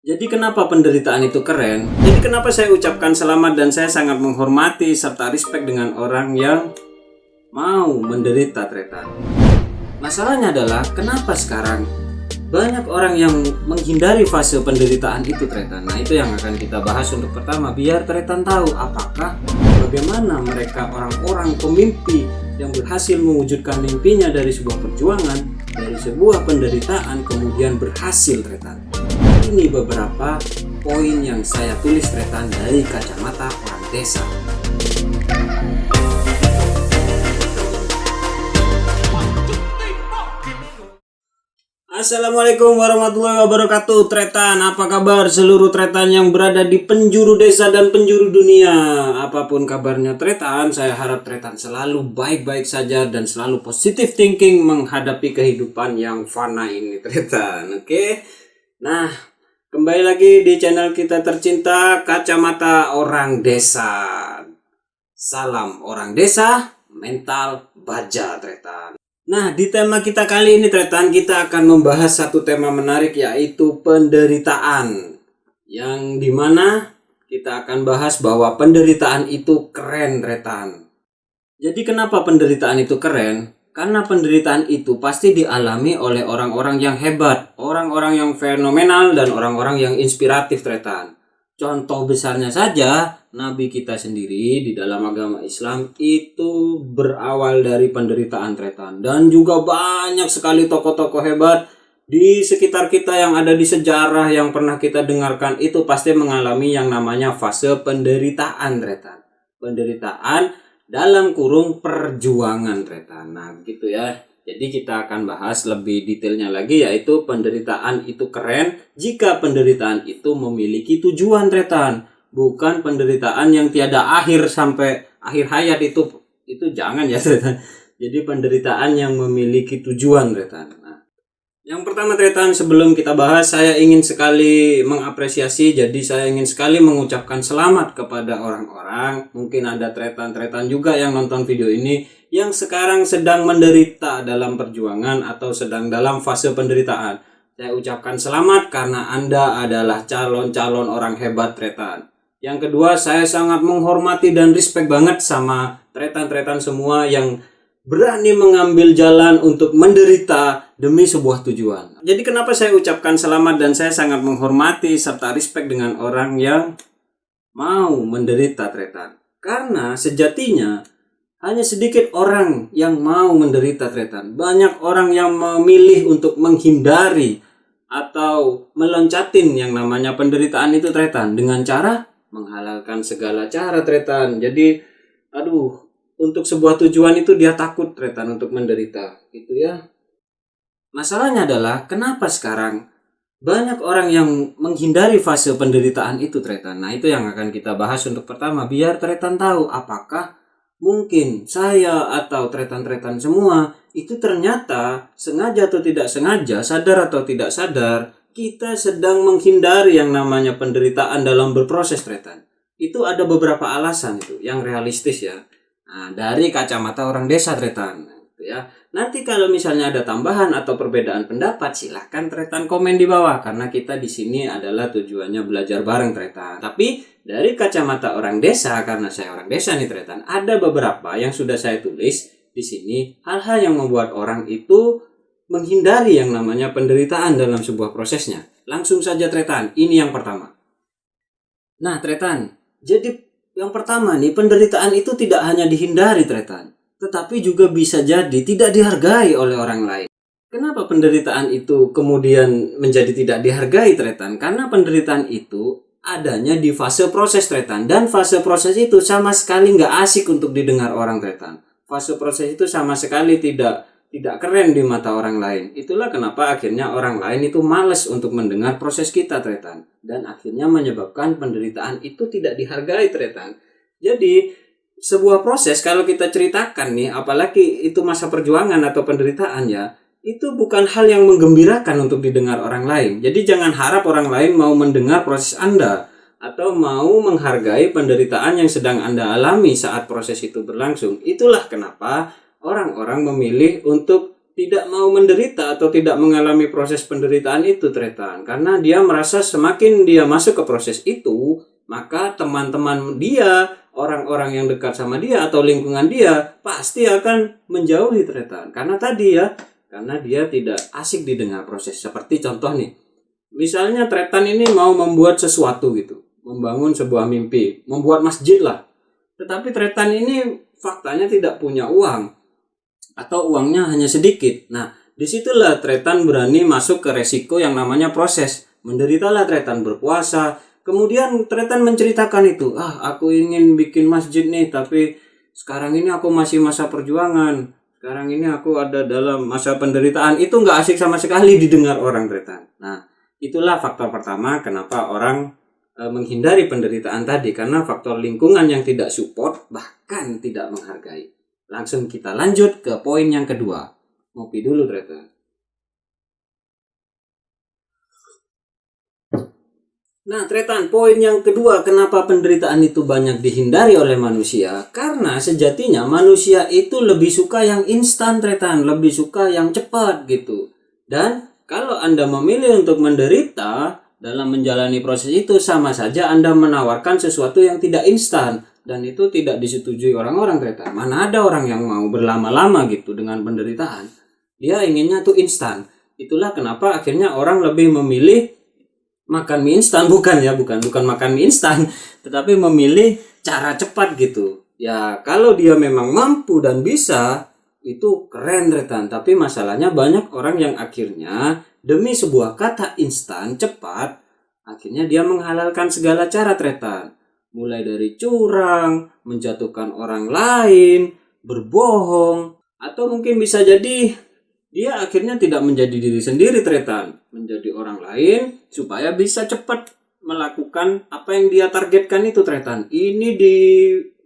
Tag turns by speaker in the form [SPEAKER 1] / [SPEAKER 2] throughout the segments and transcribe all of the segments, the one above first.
[SPEAKER 1] Jadi kenapa penderitaan itu keren? Jadi kenapa saya ucapkan selamat dan saya sangat menghormati serta respect dengan orang yang mau menderita tretan. Masalahnya adalah kenapa sekarang banyak orang yang menghindari fase penderitaan itu tretan. Nah itu yang akan kita bahas untuk pertama, biar tretan tahu apakah bagaimana mereka orang-orang pemimpi yang berhasil mewujudkan mimpinya dari sebuah perjuangan, dari sebuah penderitaan kemudian berhasil tretan. Ini beberapa poin yang saya tulis tretan dari kacamata orang desa. Assalamualaikum warahmatullahi wabarakatuh tretan. Apa kabar seluruh tretan yang berada di penjuru desa dan penjuru dunia? Apapun kabarnya tretan, saya harap tretan selalu baik-baik saja dan selalu positive thinking menghadapi kehidupan yang fana ini tretan. Oke. Nah, kembali lagi di channel kita tercinta, Kacamata Orang Desa. Salam orang desa, mental baja tretan. Nah, di tema kita kali ini tretan, kita akan membahas satu tema menarik, yaitu penderitaan. Yang dimana kita akan bahas bahwa penderitaan itu keren tretan. Jadi kenapa penderitaan itu keren? Karena penderitaan itu pasti dialami oleh orang-orang yang hebat, orang-orang yang fenomenal, dan orang-orang yang inspiratif tretan. Contoh besarnya saja, Nabi kita sendiri di dalam agama Islam itu berawal dari penderitaan tretan. Dan juga banyak sekali tokoh-tokoh hebat di sekitar kita yang ada di sejarah yang pernah kita dengarkan itu pasti mengalami yang namanya fase penderitaan tretan. Penderitaan dalam kurung perjuangan tretan. Nah gitu ya. Jadi kita akan bahas lebih detailnya lagi, yaitu penderitaan itu keren jika penderitaan itu memiliki tujuan tretan. Bukan penderitaan yang tiada akhir sampai akhir hayat, itu jangan ya tretan. Jadi penderitaan yang memiliki tujuan tretan. Nah, yang pertama tretan, sebelum kita bahas, saya ingin sekali mengapresiasi. Jadi saya ingin sekali mengucapkan selamat kepada orang-orang. Mungkin ada tretan-tretan juga yang nonton video ini yang sekarang sedang menderita dalam perjuangan atau sedang dalam fase penderitaan. Saya ucapkan selamat karena Anda adalah calon-calon orang hebat tretan. Yang kedua, saya sangat menghormati dan respect banget sama tretan-tretan semua yang berani mengambil jalan untuk menderita demi sebuah tujuan. Jadi kenapa saya ucapkan selamat dan saya sangat menghormati serta respect dengan orang yang mau menderita tretan. Karena sejatinya hanya sedikit orang yang mau menderita tretan. Banyak orang yang memilih untuk menghindari atau meloncatin yang namanya penderitaan itu tretan dengan cara menghalalkan segala cara tretan. Jadi untuk sebuah tujuan itu dia takut tretan untuk menderita gitu ya. Masalahnya adalah kenapa sekarang banyak orang yang menghindari fase penderitaan itu tretan. Nah itu yang akan kita bahas untuk pertama, biar tretan tahu apakah mungkin saya atau tretan-tretan semua itu ternyata sengaja atau tidak sengaja, sadar atau tidak sadar, kita sedang menghindari yang namanya penderitaan dalam berproses tretan. Itu ada beberapa alasan itu yang realistis ya. Nah, dari kacamata orang desa tretan gitu ya. Nanti kalau misalnya ada tambahan atau perbedaan pendapat, silahkan tretan komen di bawah, karena kita di sini adalah tujuannya belajar bareng tretan. Tapi dari kacamata orang desa, karena saya orang desa nih tretan, ada beberapa yang sudah saya tulis di sini, hal-hal yang membuat orang itu menghindari yang namanya penderitaan dalam sebuah prosesnya. Langsung saja tretan, ini yang pertama. Nah tretan, jadi yang pertama nih, penderitaan itu tidak hanya dihindari tretan, tetapi juga bisa jadi tidak dihargai oleh orang lain. Kenapa penderitaan itu kemudian menjadi tidak dihargai tretan? Karena penderitaan itu adanya di fase proses tretan, dan fase proses itu sama sekali nggak asik untuk didengar orang tretan. Fase proses itu sama sekali tidak keren di mata orang lain. Itulah kenapa akhirnya orang lain itu malas untuk mendengar proses kita tretan, dan akhirnya menyebabkan penderitaan itu tidak dihargai tretan. Jadi sebuah proses kalau kita ceritakan nih, apalagi itu masa perjuangan atau penderitaan ya, itu bukan hal yang menggembirakan untuk didengar orang lain. Jadi jangan harap orang lain mau mendengar proses Anda atau mau menghargai penderitaan yang sedang Anda alami saat proses itu berlangsung. Itulah kenapa orang-orang memilih untuk tidak mau menderita atau tidak mengalami proses penderitaan itu tretan, karena dia merasa semakin dia masuk ke proses itu, maka teman-teman dia, orang-orang yang dekat sama dia atau lingkungan dia pasti akan menjauhi tretan, karena tadi ya, karena dia tidak asik didengar proses. Seperti contoh nih, misalnya tretan ini mau membuat sesuatu gitu, membangun sebuah mimpi, membuat masjid lah, tetapi tretan ini faktanya tidak punya uang atau uangnya hanya sedikit. Nah, disitulah tretan berani masuk ke resiko yang namanya proses. Menderitalah tretan berpuasa. Kemudian tretan menceritakan itu, aku ingin bikin masjid nih, tapi sekarang ini aku masih masa perjuangan. Sekarang ini aku ada dalam masa penderitaan. Itu nggak asik sama sekali didengar orang tretan. Nah, itulah faktor pertama kenapa orang menghindari penderitaan tadi, karena faktor lingkungan yang tidak support bahkan tidak menghargai. Langsung kita lanjut ke poin yang kedua. Ngopi dulu ternyata. Nah, Tretan, poin yang kedua kenapa penderitaan itu banyak dihindari oleh manusia? Karena sejatinya manusia itu lebih suka yang instan, Tretan, lebih suka yang cepat gitu. Dan kalau Anda memilih untuk menderita dalam menjalani proses itu, sama saja Anda menawarkan sesuatu yang tidak instan. Dan itu tidak disetujui orang-orang Tretan. Mana ada orang yang mau berlama-lama gitu dengan penderitaan. Dia inginnya tuh instan. Itulah kenapa akhirnya orang lebih memilih makan mie instan, bukan makan mie instan, tetapi memilih cara cepat gitu. Ya kalau dia memang mampu dan bisa, itu keren Tretan. Tapi masalahnya banyak orang yang akhirnya demi sebuah kata instan, cepat, akhirnya dia menghalalkan segala cara Tretan. Mulai dari curang, menjatuhkan orang lain, berbohong, atau mungkin bisa jadi dia akhirnya tidak menjadi diri sendiri Tretan, menjadi orang lain supaya bisa cepat melakukan apa yang dia targetkan itu Tretan. Ini di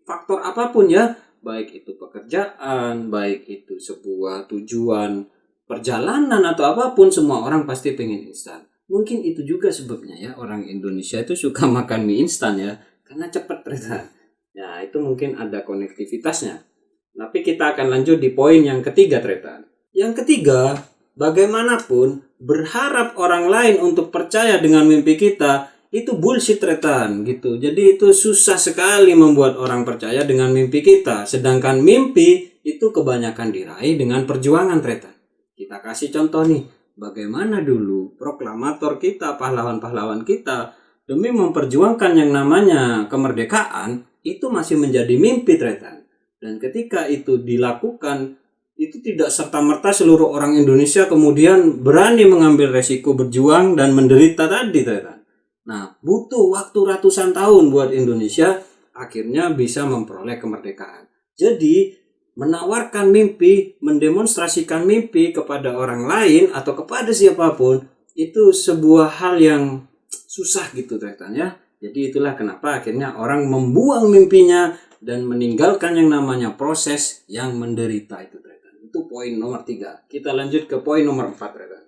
[SPEAKER 1] faktor apapun ya, baik itu pekerjaan, baik itu sebuah tujuan perjalanan atau apapun, semua orang pasti pengen instan. Mungkin itu juga sebabnya ya orang Indonesia itu suka makan mie instan ya, karena cepat Tretan. Ya itu mungkin ada konektivitasnya. Tapi kita akan lanjut di poin yang ketiga Tretan. Yang ketiga, bagaimanapun berharap orang lain untuk percaya dengan mimpi kita itu bullshit Tretan gitu. Jadi itu susah sekali membuat orang percaya dengan mimpi kita. Sedangkan mimpi itu kebanyakan diraih dengan perjuangan Tretan. Kita kasih contoh nih, bagaimana dulu proklamator kita, pahlawan-pahlawan kita demi memperjuangkan yang namanya kemerdekaan itu masih menjadi mimpi Tretan. Dan ketika itu dilakukan, itu tidak serta-merta seluruh orang Indonesia kemudian berani mengambil resiko berjuang dan menderita tadi Tretan. Nah, butuh waktu ratusan tahun buat Indonesia akhirnya bisa memperoleh kemerdekaan. Jadi, menawarkan mimpi, mendemonstrasikan mimpi kepada orang lain atau kepada siapapun itu sebuah hal yang susah gitu Tretan ya. Jadi itulah kenapa akhirnya orang membuang mimpinya dan meninggalkan yang namanya proses yang menderita itu Tretan. Itu poin nomor 3. Kita lanjut ke poin nomor 4 Tretan.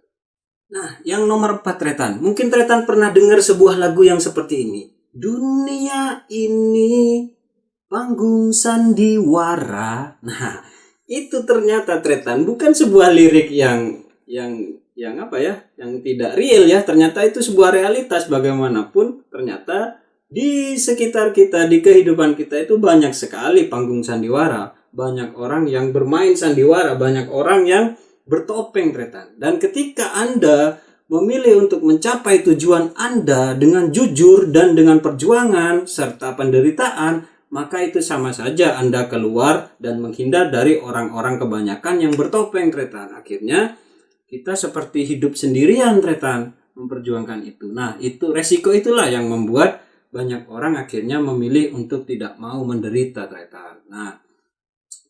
[SPEAKER 1] Nah, yang nomor 4 Tretan. Mungkin Tretan pernah dengar sebuah lagu yang seperti ini. Dunia ini panggung sandiwara. Nah, itu ternyata Tretan bukan sebuah lirik yang apa ya, yang tidak real ya. Ternyata itu sebuah realitas. Bagaimanapun ternyata di sekitar kita, di kehidupan kita itu banyak sekali panggung sandiwara. Banyak orang yang bermain sandiwara, banyak orang yang bertopeng Tretan. Dan ketika Anda memilih untuk mencapai tujuan Anda dengan jujur dan dengan perjuangan serta penderitaan, maka itu sama saja Anda keluar dan menghindar dari orang-orang kebanyakan yang bertopeng Tretan. Akhirnya kita seperti hidup sendirian Tretan memperjuangkan itu. Nah, itu resiko itulah yang membuat banyak orang akhirnya memilih untuk tidak mau menderita Tretan. Nah,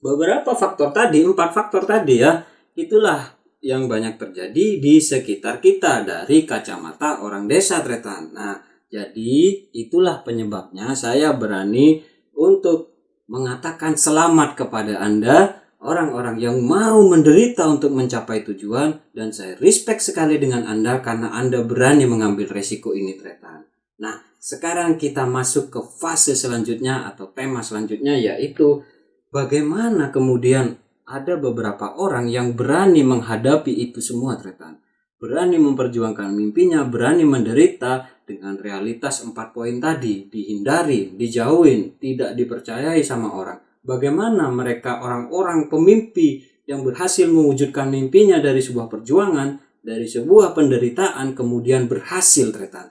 [SPEAKER 1] beberapa faktor tadi, 4 faktor tadi ya, itulah yang banyak terjadi di sekitar kita dari kacamata orang desa Tretan. Nah, jadi itulah penyebabnya saya berani untuk mengatakan selamat kepada Anda, orang-orang yang mau menderita untuk mencapai tujuan, dan saya respect sekali dengan Anda karena Anda berani mengambil resiko ini Tretan. Nah, sekarang kita masuk ke fase selanjutnya atau tema selanjutnya, yaitu bagaimana kemudian ada beberapa orang yang berani menghadapi itu semua, Tretan. Berani memperjuangkan mimpinya, berani menderita dengan realitas 4 poin tadi. Dihindari, dijauhin, tidak dipercayai sama orang. Bagaimana mereka orang-orang pemimpi yang berhasil mewujudkan mimpinya dari sebuah perjuangan, dari sebuah penderitaan, kemudian berhasil, Tretan.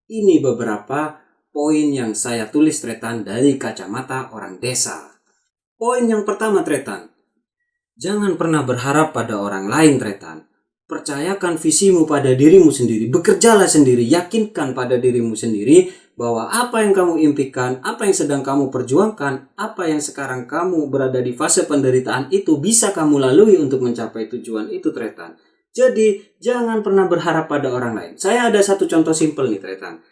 [SPEAKER 1] Ini beberapa poin yang saya tulis, Tretan, dari kacamata orang desa. Poin yang pertama, Tretan. Jangan pernah berharap pada orang lain, Tretan. Percayakan visimu pada dirimu sendiri. Bekerjalah sendiri. Yakinkan pada dirimu sendiri bahwa apa yang kamu impikan, apa yang sedang kamu perjuangkan, apa yang sekarang kamu berada di fase penderitaan itu bisa kamu lalui untuk mencapai tujuan itu, Tretan. Jadi, jangan pernah berharap pada orang lain. Saya ada satu contoh simpel nih, Tretan.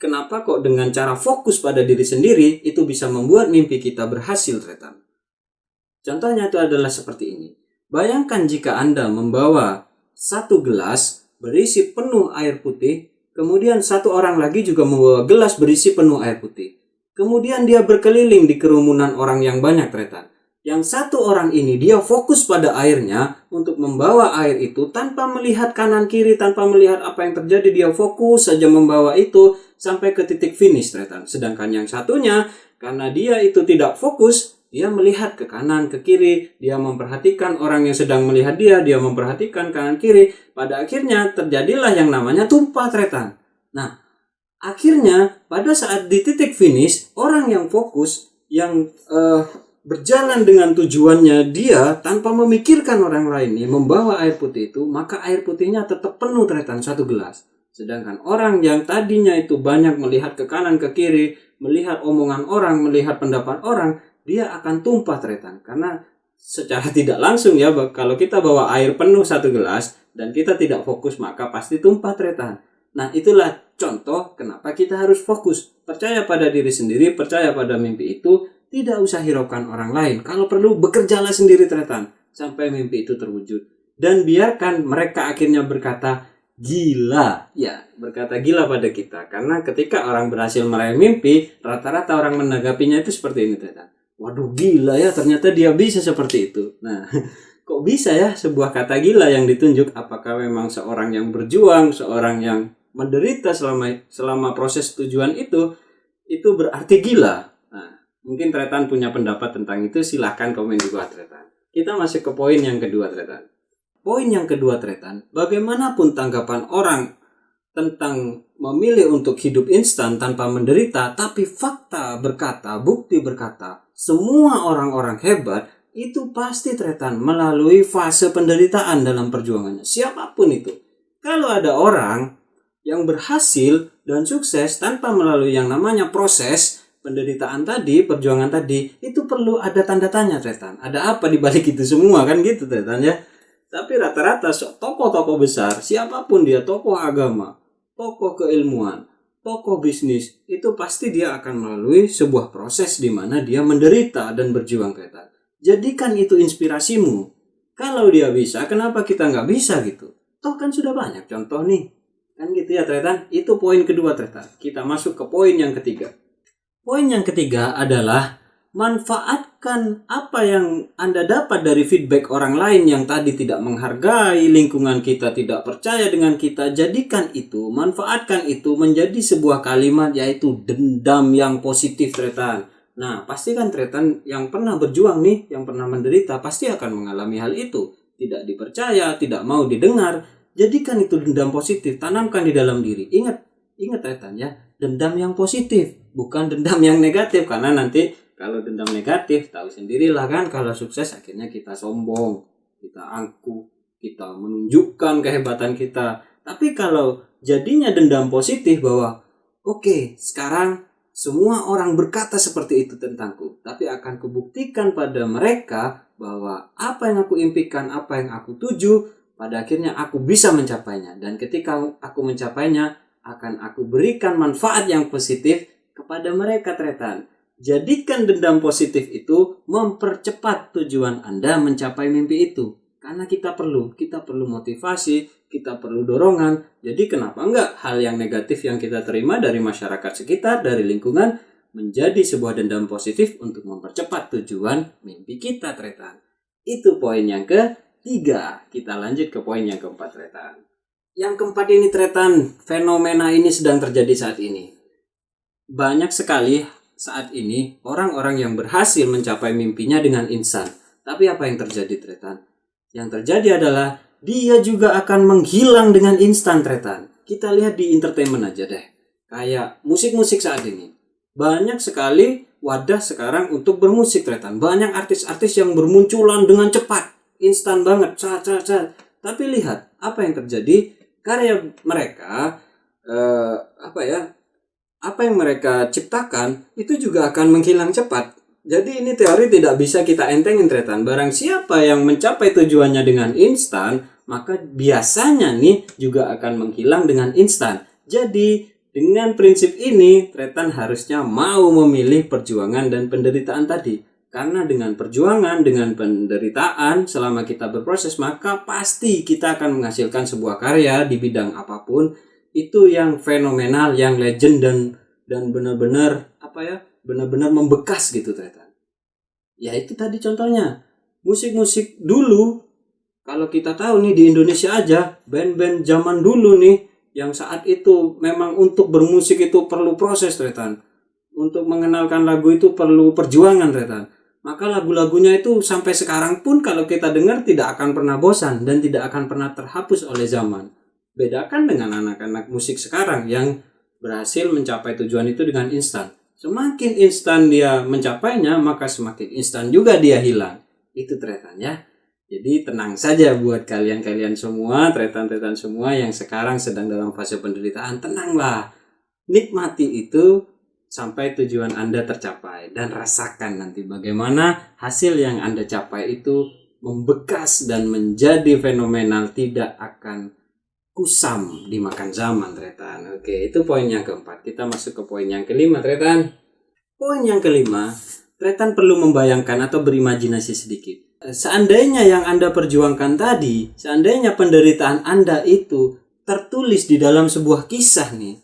[SPEAKER 1] Kenapa kok dengan cara fokus pada diri sendiri itu bisa membuat mimpi kita berhasil, Tretan? Contohnya itu adalah seperti ini. Bayangkan jika Anda membawa satu gelas berisi penuh air putih, kemudian satu orang lagi juga membawa gelas berisi penuh air putih. Kemudian dia berkeliling di kerumunan orang yang banyak, Tretan. Yang satu orang ini dia fokus pada airnya untuk membawa air itu tanpa melihat kanan kiri, tanpa melihat apa yang terjadi. Dia fokus saja membawa itu sampai ke titik finish, Tretan. Sedangkan yang satunya, karena dia itu tidak fokus, dia melihat ke kanan, ke kiri, dia memperhatikan orang yang sedang melihat dia memperhatikan kanan kiri. Pada akhirnya terjadilah yang namanya tumpah, Tretan. Nah, akhirnya pada saat di titik finish, orang yang fokus, yang berjalan dengan tujuannya dia tanpa memikirkan orang lain nih, membawa air putih itu, maka air putihnya tetap penuh, Tretan, satu gelas. Sedangkan orang yang tadinya itu banyak melihat ke kanan, ke kiri, melihat omongan orang, melihat pendapat orang, dia akan tumpah, Tretan. Karena secara tidak langsung ya, kalau kita bawa air penuh satu gelas dan kita tidak fokus, maka pasti tumpah, Tretan. Nah, itulah contoh kenapa kita harus fokus. Percaya pada diri sendiri, percaya pada mimpi itu, tidak usah hiraukan orang lain. Kalau perlu, bekerjalah sendiri, Tretan, sampai mimpi itu terwujud. Dan biarkan mereka akhirnya berkata, gila. Ya, berkata gila pada kita. Karena ketika orang berhasil meraih mimpi, rata-rata orang menanggapinya itu seperti ini, Tretan. Waduh, gila ya, ternyata dia bisa seperti itu. Nah, kok bisa ya sebuah kata gila yang ditunjuk? Apakah memang seorang yang berjuang, seorang yang menderita selama proses tujuan itu berarti gila? Nah, mungkin Tretan punya pendapat tentang itu, silahkan komen di bawah, Tretan. Kita masuk ke poin yang kedua, Tretan. Poin yang kedua, Tretan, bagaimanapun tanggapan orang tentang memilih untuk hidup instan tanpa menderita, tapi fakta berkata, bukti berkata, semua orang-orang hebat itu pasti, Tretan, melalui fase penderitaan dalam perjuangannya. Siapapun itu. Kalau ada orang yang berhasil dan sukses tanpa melalui yang namanya proses penderitaan tadi, perjuangan tadi, itu perlu ada tanda tanya, Tretan. Ada apa di balik itu semua, kan gitu, Tretan, ya. Tapi rata-rata tokoh-tokoh besar, siapapun dia, tokoh agama, tokoh keilmuan, tokoh bisnis, itu pasti dia akan melalui sebuah proses di mana dia menderita dan berjuang, Tretan. Jadikan itu inspirasimu. Kalau dia bisa, kenapa kita nggak bisa gitu? Toh kan sudah banyak contoh nih. Kan gitu ya, Tretan. Itu poin kedua, Tretan. Kita masuk ke poin yang ketiga. Poin yang ketiga adalah manfaatkan apa yang Anda dapat dari feedback orang lain yang tadi tidak menghargai lingkungan kita, tidak percaya dengan kita. Jadikan itu, manfaatkan itu menjadi sebuah kalimat, yaitu dendam yang positif, Tretan. Nah, pasti kan, Tretan, yang pernah berjuang nih, yang pernah menderita, pasti akan mengalami hal itu. Tidak dipercaya, tidak mau didengar. Jadikan itu dendam positif, tanamkan di dalam diri. Ingat Tretan ya, dendam yang positif, bukan dendam yang negatif. Karena nanti kalau dendam negatif, tahu sendirilah kan, kalau sukses akhirnya kita sombong, kita angkuh, kita menunjukkan kehebatan kita. Tapi kalau jadinya dendam positif bahwa oke, sekarang semua orang berkata seperti itu tentangku, tapi akan kubuktikan pada mereka bahwa apa yang aku impikan, apa yang aku tuju, pada akhirnya aku bisa mencapainya. Dan ketika aku mencapainya, akan aku berikan manfaat yang positif kepada mereka, Tretan. Jadikan dendam positif itu mempercepat tujuan Anda mencapai mimpi itu. Karena kita perlu motivasi, kita perlu dorongan. Jadi kenapa enggak hal yang negatif yang kita terima dari masyarakat sekitar, dari lingkungan, menjadi sebuah dendam positif untuk mempercepat tujuan mimpi kita, Tretan. Itu poin yang ketiga. Kita lanjut ke poin yang keempat, Tretan. Yang keempat ini, Tretan, fenomena ini sedang terjadi saat ini. Banyak sekali saat ini orang-orang yang berhasil mencapai mimpinya dengan instan. Tapi apa yang terjadi, Tretan? Yang terjadi adalah dia juga akan menghilang dengan instan, Tretan. Kita lihat di entertainment aja deh. Kayak musik-musik saat ini. Banyak sekali wadah sekarang untuk bermusik, Tretan. Banyak artis-artis yang bermunculan dengan cepat. Instan banget. Tapi lihat apa yang terjadi. Karya mereka, apa yang mereka ciptakan itu juga akan menghilang cepat. Jadi ini teori tidak bisa kita entengin, Tretan. Barang siapa yang mencapai tujuannya dengan instan, maka biasanya nih juga akan menghilang dengan instan. Jadi dengan prinsip ini, Tretan harusnya mau memilih perjuangan dan penderitaan tadi. Karena dengan perjuangan, dengan penderitaan, selama kita berproses, maka pasti kita akan menghasilkan sebuah karya di bidang apapun. Itu yang fenomenal, yang legend dan benar-benar benar-benar membekas gitu, Tretan. Ya itu tadi contohnya. Musik-musik dulu, kalau kita tahu nih di Indonesia aja, band-band zaman dulu nih, yang saat itu memang untuk bermusik itu perlu proses, Tretan. Untuk mengenalkan lagu itu perlu perjuangan, Tretan. Maka lagu-lagunya itu sampai sekarang pun kalau kita dengar tidak akan pernah bosan dan tidak akan pernah terhapus oleh zaman. Bedakan dengan anak-anak musik sekarang yang berhasil mencapai tujuan itu dengan instan. Semakin instan dia mencapainya, maka semakin instan juga dia hilang. Itu, Tretan, ya. Jadi tenang saja buat kalian-kalian semua, Tretan-Tretan semua yang sekarang sedang dalam fase penderitaan, tenanglah. Nikmati itu sampai tujuan Anda tercapai dan rasakan nanti bagaimana hasil yang Anda capai itu membekas dan menjadi fenomenal, tidak akan kusam dimakan zaman, Tretan. Oke, itu poin yang keempat. Kita masuk ke poin yang kelima, Tretan. Poin yang kelima, Tretan perlu membayangkan atau berimajinasi sedikit. Seandainya yang Anda perjuangkan tadi, seandainya penderitaan Anda itu tertulis di dalam sebuah kisah nih,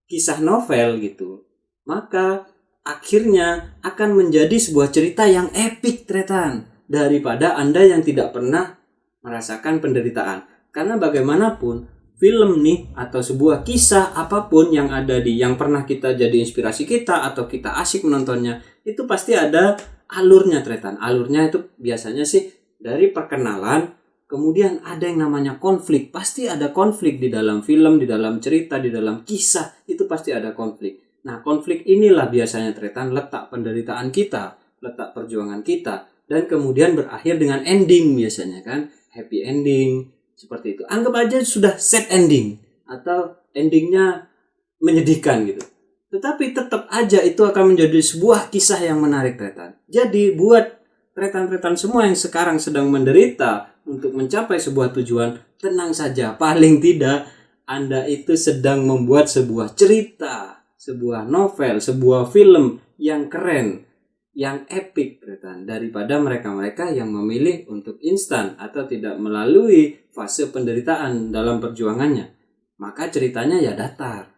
[SPEAKER 1] kisah novel gitu, maka akhirnya akan menjadi sebuah cerita yang epik, Tretan, daripada Anda yang tidak pernah merasakan penderitaan. Karena bagaimanapun film nih atau sebuah kisah apapun yang ada yang pernah kita jadi inspirasi kita atau kita asik menontonnya, itu pasti ada alurnya, Tretan. Alurnya itu biasanya sih dari perkenalan, kemudian ada yang namanya konflik. Pasti ada konflik di dalam film, di dalam cerita, di dalam kisah, itu pasti ada konflik. Nah, konflik inilah biasanya, Tretan, letak penderitaan kita, letak perjuangan kita, dan kemudian berakhir dengan ending biasanya kan, happy ending, seperti itu. Anggap aja sudah sad ending, atau endingnya menyedihkan gitu. Tetapi tetap aja itu akan menjadi sebuah kisah yang menarik, Tretan. Jadi buat Tretan-Tretan semua yang sekarang sedang menderita untuk mencapai sebuah tujuan, tenang saja, paling tidak Anda itu sedang membuat sebuah cerita, sebuah novel, sebuah film yang keren, yang epik, Tretan, daripada mereka-mereka yang memilih untuk instan atau tidak melalui fase penderitaan dalam perjuangannya. Maka ceritanya ya datar.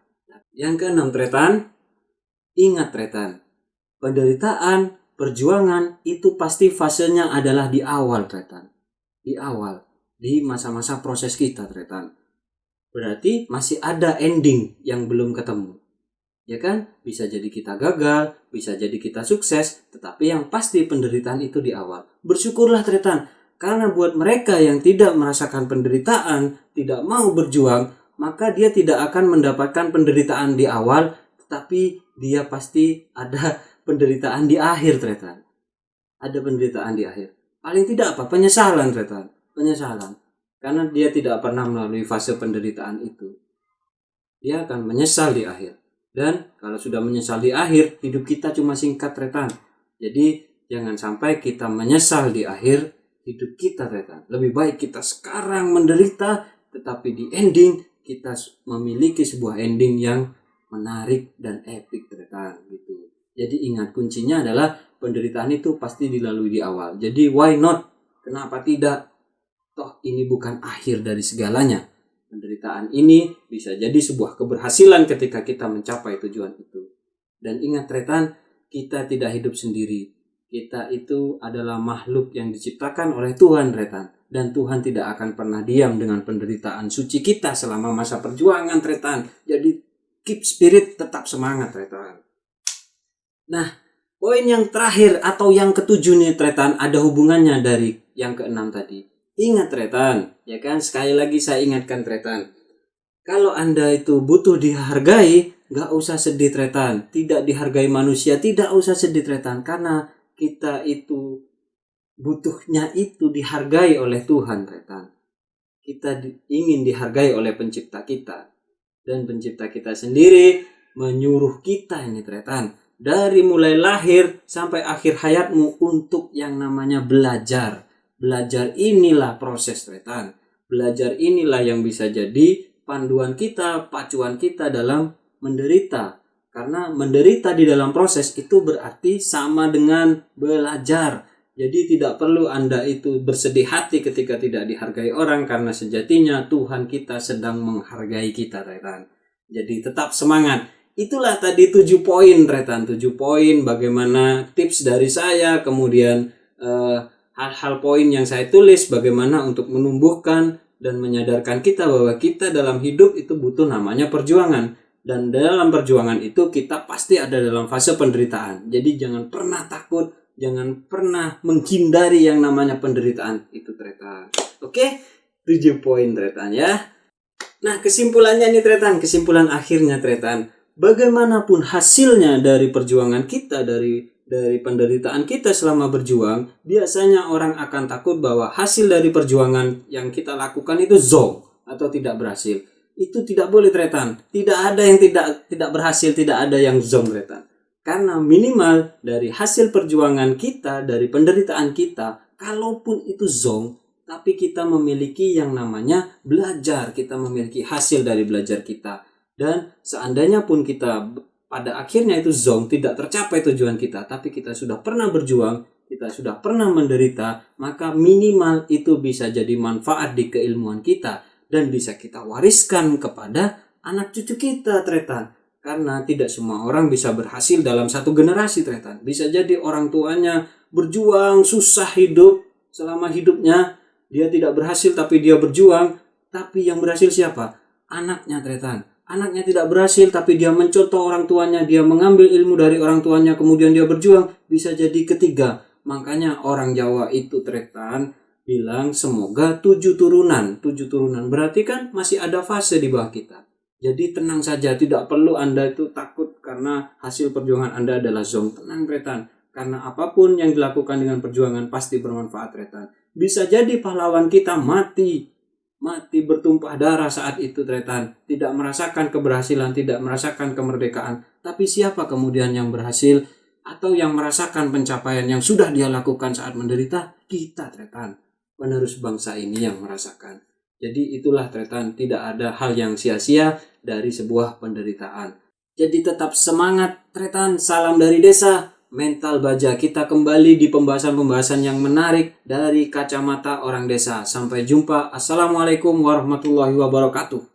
[SPEAKER 1] Yang keenam, Tretan, ingat, Tretan, penderitaan, perjuangan itu pasti fasenya adalah di awal, Tretan. Di awal, di masa-masa proses kita, Tretan. Berarti masih ada ending yang belum ketemu. Ya kan? Bisa jadi kita gagal, bisa jadi kita sukses, tetapi yang pasti penderitaan itu di awal. Bersyukurlah, Tretan, karena buat mereka yang tidak merasakan penderitaan, tidak mau berjuang, maka dia tidak akan mendapatkan penderitaan di awal, tetapi dia pasti ada penderitaan di akhir, Tretan. Ada penderitaan di akhir. Paling tidak apa? Penyesalan, Tretan. Penyesalan. Karena dia tidak pernah melalui fase penderitaan itu. Dia akan menyesal di akhir. Dan kalau sudah menyesal di akhir, hidup kita cuma singkat, Tretan. Jadi jangan sampai kita menyesal di akhir hidup kita, Tretan. Lebih baik kita sekarang menderita, tetapi di ending kita memiliki sebuah ending yang menarik dan epik, Tretan, gitu. Jadi ingat, kuncinya adalah penderitaan itu pasti dilalui di awal. Jadi why not? Kenapa tidak? Toh ini bukan akhir dari segalanya. Penderitaan ini bisa jadi sebuah keberhasilan ketika kita mencapai tujuan itu. Dan ingat, Tretan, kita tidak hidup sendiri. Kita itu adalah makhluk yang diciptakan oleh Tuhan, Tretan. Dan Tuhan tidak akan pernah diam dengan penderitaan suci kita selama masa perjuangan, Tretan. Jadi keep spirit, tetap semangat, Tretan. Nah, poin yang terakhir atau yang ketujuh nih, Tretan, ada hubungannya dari yang keenam tadi. Ingat, Tretan, ya kan? Sekali lagi saya ingatkan, Tretan. Kalau Anda itu butuh dihargai, gak usah sedih, Tretan. Tidak dihargai manusia, tidak usah sedih, Tretan. Karena kita itu butuhnya itu dihargai oleh Tuhan, Tretan. Kita ingin dihargai oleh pencipta kita. Dan pencipta kita sendiri menyuruh kita ini, Tretan. Dari mulai lahir sampai akhir hayatmu untuk yang namanya belajar. Belajar inilah proses, Tretan. Belajar inilah yang bisa jadi panduan kita, pacuan kita dalam menderita. Karena menderita di dalam proses itu berarti sama dengan belajar. Jadi tidak perlu Anda itu bersedih hati ketika tidak dihargai orang, karena sejatinya Tuhan kita sedang menghargai kita, Tretan. Jadi tetap semangat. Itulah tadi 7 poin, Tretan. 7 poin bagaimana tips dari saya, kemudian hal-hal poin yang saya tulis bagaimana untuk menumbuhkan dan menyadarkan kita bahwa kita dalam hidup itu butuh namanya perjuangan. Dan dalam perjuangan itu kita pasti ada dalam fase penderitaan. Jadi jangan pernah takut, jangan pernah menghindari yang namanya penderitaan itu, Tretan. Oke, 7 poin, Tretan, ya. Nah, kesimpulannya nih, Tretan, kesimpulan akhirnya, Tretan. Bagaimanapun hasilnya dari perjuangan kita, dari penderitaan kita selama berjuang, biasanya orang akan takut bahwa hasil dari perjuangan yang kita lakukan itu zonk atau tidak berhasil. Itu tidak boleh, Tretan. Tidak ada yang tidak berhasil, tidak ada yang zonk, Tretan. Karena minimal dari hasil perjuangan kita, dari penderitaan kita, kalaupun itu zonk, tapi kita memiliki yang namanya belajar, kita memiliki hasil dari belajar kita. Dan seandainya pun kita pada akhirnya itu zonk, tidak tercapai tujuan kita, tapi kita sudah pernah berjuang, kita sudah pernah menderita, maka minimal itu bisa jadi manfaat di keilmuan kita dan bisa kita wariskan kepada anak cucu kita, Tretan. Karena tidak semua orang bisa berhasil dalam satu generasi, Tretan. Bisa jadi orang tuanya berjuang, susah hidup selama hidupnya, dia tidak berhasil tapi dia berjuang, tapi yang berhasil siapa? Anaknya, Tretan. Anaknya tidak berhasil tapi dia mencontoh orang tuanya, dia mengambil ilmu dari orang tuanya, kemudian dia berjuang, bisa jadi ketiga. Makanya orang Jawa itu, Tretan, bilang semoga 7 turunan. 7 turunan berarti kan masih ada fase di bawah kita. Jadi tenang saja, tidak perlu Anda itu takut karena hasil perjuangan Anda adalah zonk. Tenang, Tretan, karena apapun yang dilakukan dengan perjuangan pasti bermanfaat, Tretan. Bisa jadi pahlawan kita mati bertumpah darah saat itu, Tretan. Tidak merasakan keberhasilan, tidak merasakan kemerdekaan. Tapi siapa kemudian yang berhasil atau yang merasakan pencapaian yang sudah dia lakukan saat menderita? Kita, Tretan. Penerus bangsa ini yang merasakan. Jadi itulah, Tretan, tidak ada hal yang sia-sia dari sebuah penderitaan. Jadi tetap semangat, Tretan. Salam dari desa. Mental Baja, kita kembali di pembahasan-pembahasan yang menarik dari kacamata orang desa. Sampai jumpa. Assalamualaikum warahmatullahi wabarakatuh.